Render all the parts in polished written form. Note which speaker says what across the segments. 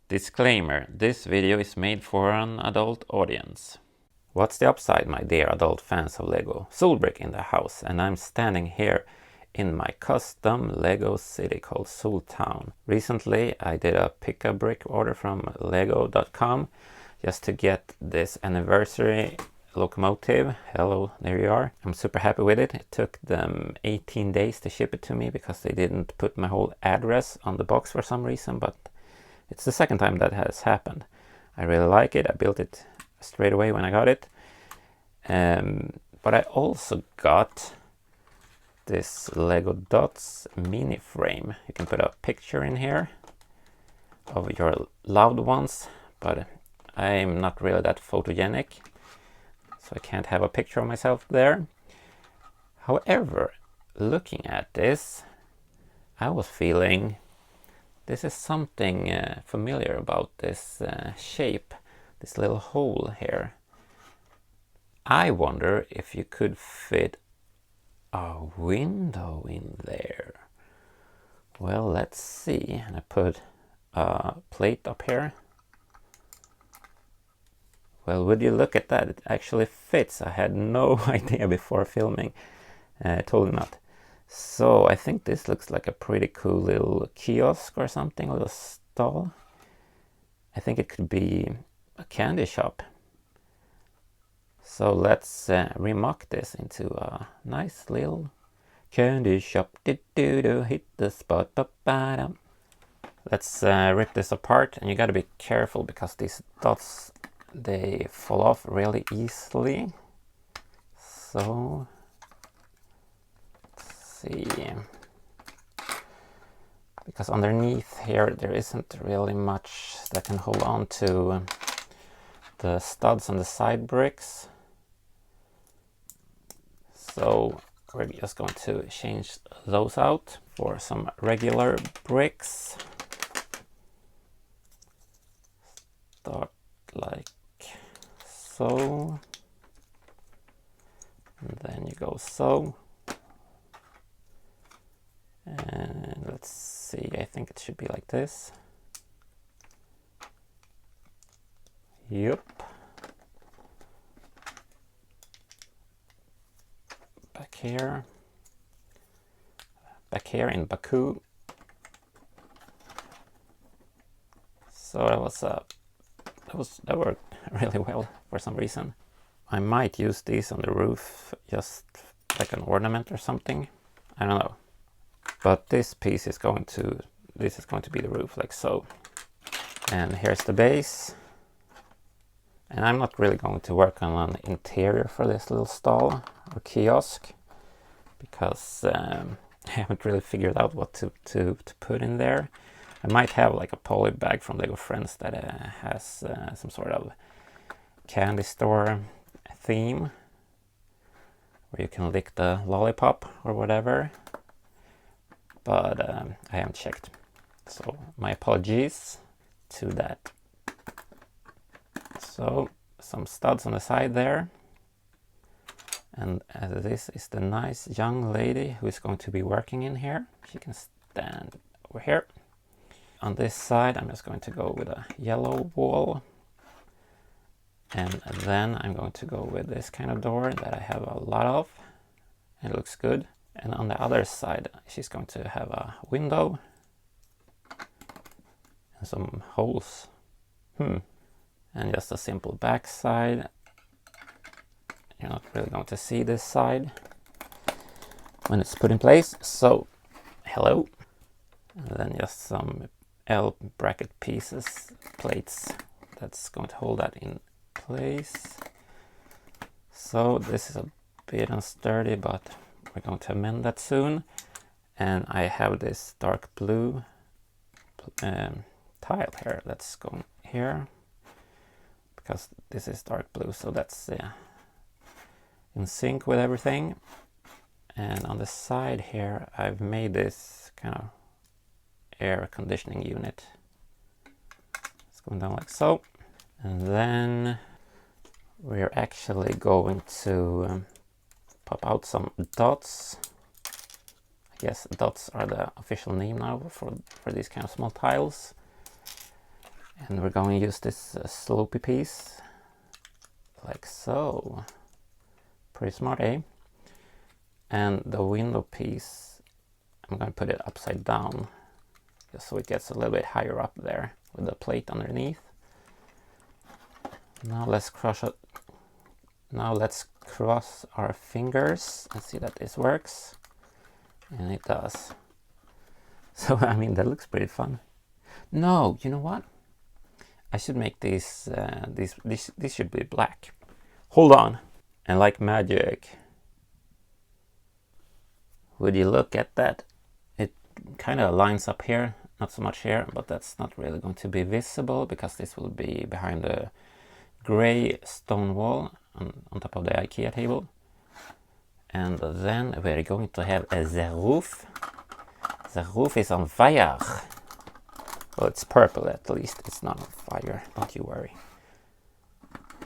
Speaker 1: Disclaimer, this video is made for an adult audience. What's the upside, my dear adult fans of Lego? Solbrick in the house, and I'm standing here in my custom Lego city called Soltown. Recently I did a pick-a-brick order from lego.com just to get this anniversary locomotive. Hello, there you are. I'm super happy with it. It took them 18 days to ship it to me because they didn't put my whole address on the box for some reason, but it's the second time that has happened. I really like it. I built it straight away when I got it. But I also got this Lego Dots mini frame. You can put a picture in here of your loved ones, but I'm not really that photogenic, so I can't have a picture of myself there. However, looking at this, I was feeling this is something familiar about this shape, this little hole here. I wonder if you could fit a window in there. Well, let's see. And I put a plate up here. Well, would you look at that? It actually fits. I had no idea before filming. Totally not. So I think this looks like a pretty cool little kiosk or something, a little stall. I think it could be a candy shop. So let's remock this into a nice little candy shop. Hit the spot. Let's rip this apart, and you gotta be careful because these dots, they fall off really easily. So let's see, because underneath here there isn't really much that can hold on to the studs on the side bricks. So we're just going to change those out for some regular bricks. Start like so, and then you go so, and let's see, I think it should be like this. Yep. Back here in Baku. So that worked really well for some reason. I might use these on the roof just like an ornament or something. I don't know. But this piece is going to be the roof, like so. And here's the base. And I'm not really going to work on an interior for this little stall or kiosk because I haven't really figured out what to put in there. I might have like a poly bag from Lego Friends that has some sort of candy store theme where you can lick the lollipop or whatever, but I haven't checked, so my apologies to that. So some studs on the side there, and this is the nice young lady who is going to be working in here. She can stand over here. On this side I'm just going to go with a yellow wall, and then I'm going to go with this kind of door that I have a lot of. It looks good. And on the other side she's going to have a window and some holes. And just a simple back side. You're not really going to see this side when it's put in place. So, hello. And then just some L bracket pieces, plates, that's going to hold that in place. So this is a bit unsturdy, but we're going to amend that soon. And I have this dark blue tile here that's going here, because this is dark blue, so that's in sync with everything. And on the side here I've made this kind of air conditioning unit. It's going down like so, and then we're actually going to pop out some dots. I guess dots are the official name now for these kind of small tiles. And we're going to use this slopey piece, like so. Pretty smart, eh? And the window piece, I'm going to put it upside down, just so it gets a little bit higher up there with the plate underneath. Now let's crush it. Now let's cross our fingers and see that this works. And it does. So, I mean, that looks pretty fun. No, you know what? I should make these, this should be black. Hold on. And like magic, would you look at that? It kind of lines up here, not so much here, but that's not really going to be visible because this will be behind the gray stone wall on top of the IKEA table. And then we're going to have the roof. The roof is on fire. Well, it's purple at least. It's not on fire, don't you worry.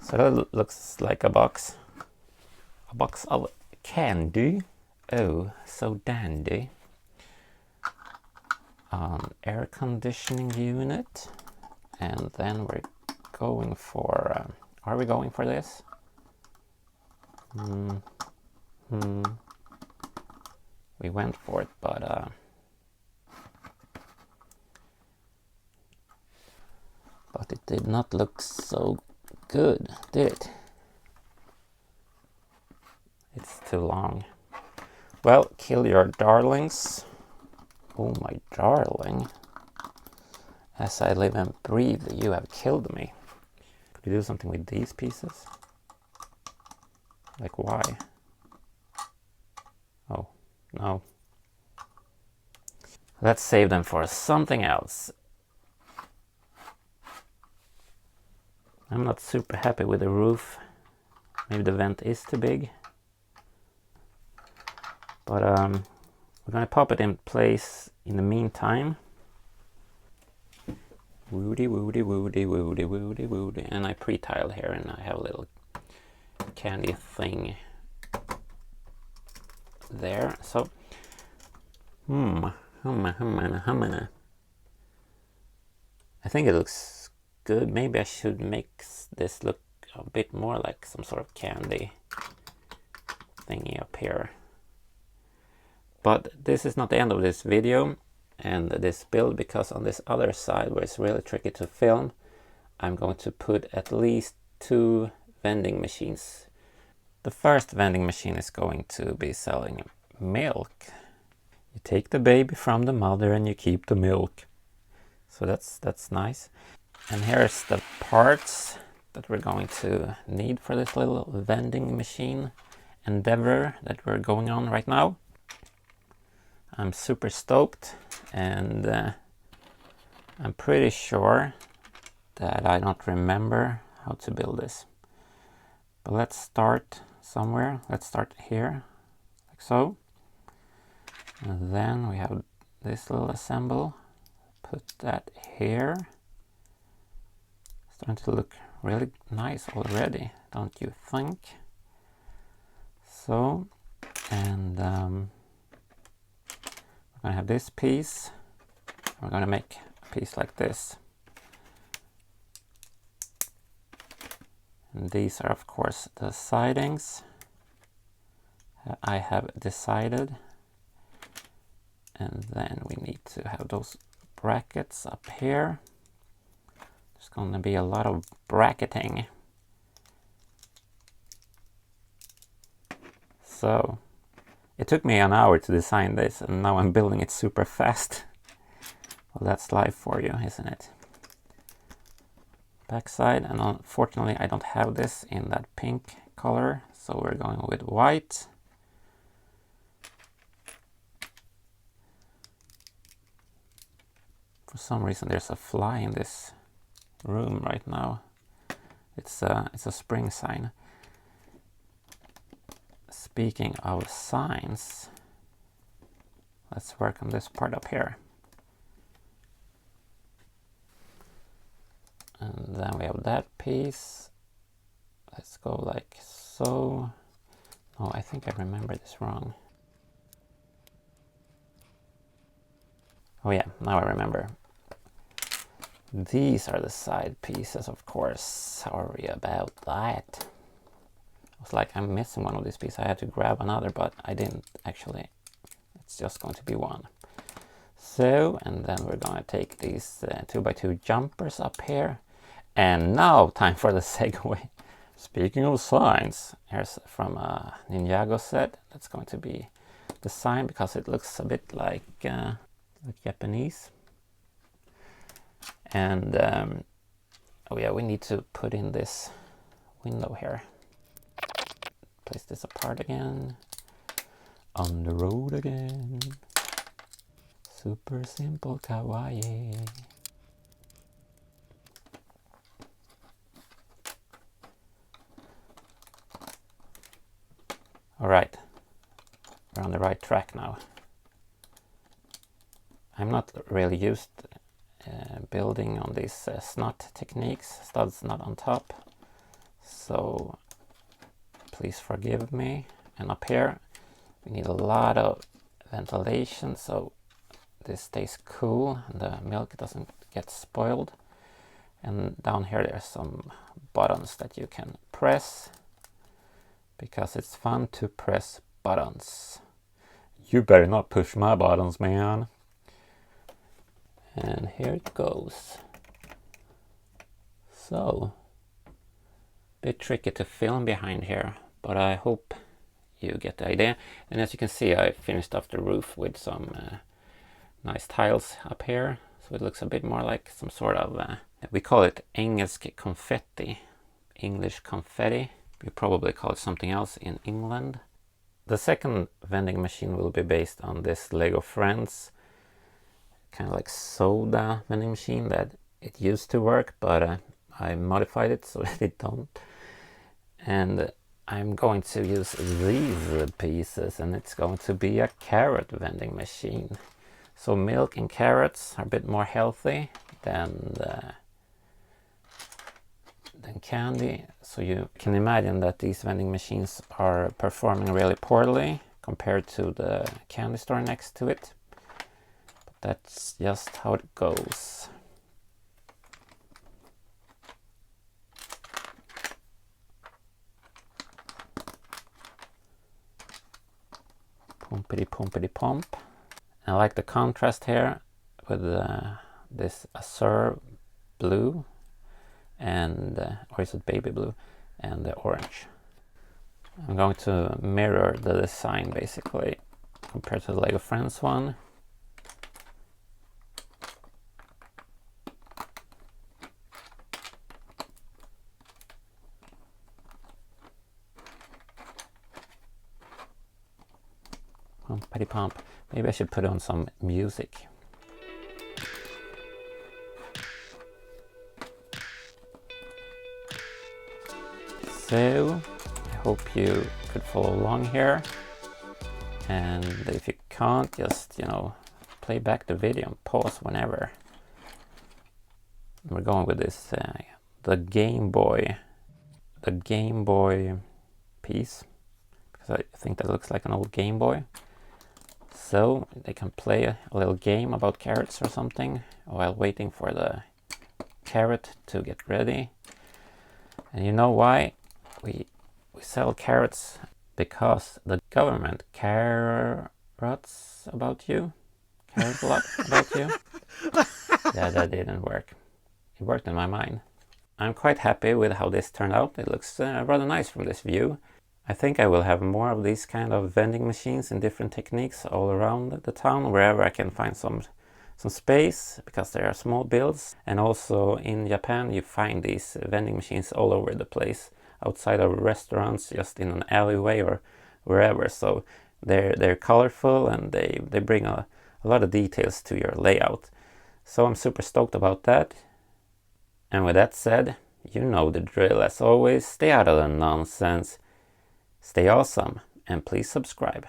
Speaker 1: So that looks like a box of candy. Oh, so dandy. Air conditioning unit. And then we're going for... are we going for this? We went for it, but it did not look so good, did it? It's too long. Well, kill your darlings. Oh, my darling. As I live and breathe, you have killed me. Could we do something with these pieces? Like, why? Oh, no. Let's save them for something else. I'm not super happy with the roof. Maybe the vent is too big. But we're gonna pop it in place in the meantime. Woody, woody, woody, woody, woody, woody. And I pre-tiled here and I have a little candy thing there. So, I think it looks good. Maybe I should make this look a bit more like some sort of candy thingy up here. But this is not the end of this video and this build, because on this other side where it's really tricky to film, I'm going to put at least 2 vending machines. The first vending machine is going to be selling milk. You take the baby from the mother and you keep the milk. So that's nice. And here's the parts that we're going to need for this little vending machine endeavor that we're going on right now. I'm super stoked, and I'm pretty sure that I don't remember how to build this. But let's start somewhere. Let's start here, like so. And then we have this little assemble. Put that here. Starting to look really nice already, don't you think? So, and we're going to have this piece. We're going to make a piece like this. And these are, of course, the sidings. I have decided. And then we need to have those brackets up here. There's going to be a lot of bracketing. So, it took me an hour to design this, and now I'm building it super fast. Well, that's life for you, isn't it? Backside, and unfortunately I don't have this in that pink color, so we're going with white. For some reason there's a fly in this room right now. It's a spring sign. Speaking of signs, let's work on this part up here. And then we have that piece. Let's go like so. Oh, I think I remember this wrong. Oh yeah, now I remember. These are the side pieces, of course. Sorry about that. It was like I'm missing one of these pieces. I had to grab another, but I didn't actually. It's just going to be one. So, and then we're going to take these 2x2 jumpers up here. And now, time for the segue. Speaking of signs, here's from a Ninjago set. That's going to be the sign because it looks a bit like Japanese. And oh yeah, we need to put in this window here. Place this apart again. On the road again. Super simple kawaii. Alright, we're on the right track now. I'm not really used building on these snot techniques, studs not on top, so please forgive me. And up here we need a lot of ventilation so this stays cool and the milk doesn't get spoiled. And down here there's some buttons that you can press because it's fun to press buttons. You better not push my buttons, man. And here it goes. So, a bit tricky to film behind here, but I hope you get the idea. And as you can see, I finished off the roof with some nice tiles up here, so it looks a bit more like some sort of we call it engelsk confetti, English confetti. We probably call it something else in England. The second vending machine will be based on this Lego Friends kind of like soda vending machine that it used to work, but I modified it so that it don't. And I'm going to use these pieces, and it's going to be a carrot vending machine. So milk and carrots are a bit more healthy than candy. So you can imagine that these vending machines are performing really poorly compared to the candy store next to it. But that's just how it goes. Pumpity pumpity pump. I like the contrast here with this azure blue and or is it baby blue and the orange. I'm going to mirror the design basically compared to the Lego Friends one. Pumpity pump. Maybe I should put on some music. So, I hope you could follow along here. And if you can't, just, play back the video and pause whenever. We're going with this, the Game Boy piece. Because I think that looks like an old Game Boy. So they can play a little game about carrots or something while waiting for the carrot to get ready. And you know why we sell carrots? Because the government cares about you. Cares a lot about you. Yeah, that didn't work. It worked in my mind. I'm quite happy with how this turned out. It looks rather nice from this view. I think I will have more of these kind of vending machines in different techniques all around the town, wherever I can find some space, because they are small builds. And also in Japan you find these vending machines all over the place, outside of restaurants, just in an alleyway or wherever. So they're colorful and they bring a lot of details to your layout. So I'm super stoked about that. And with that said, you know the drill. As always, stay out of the nonsense. Stay awesome, and please subscribe.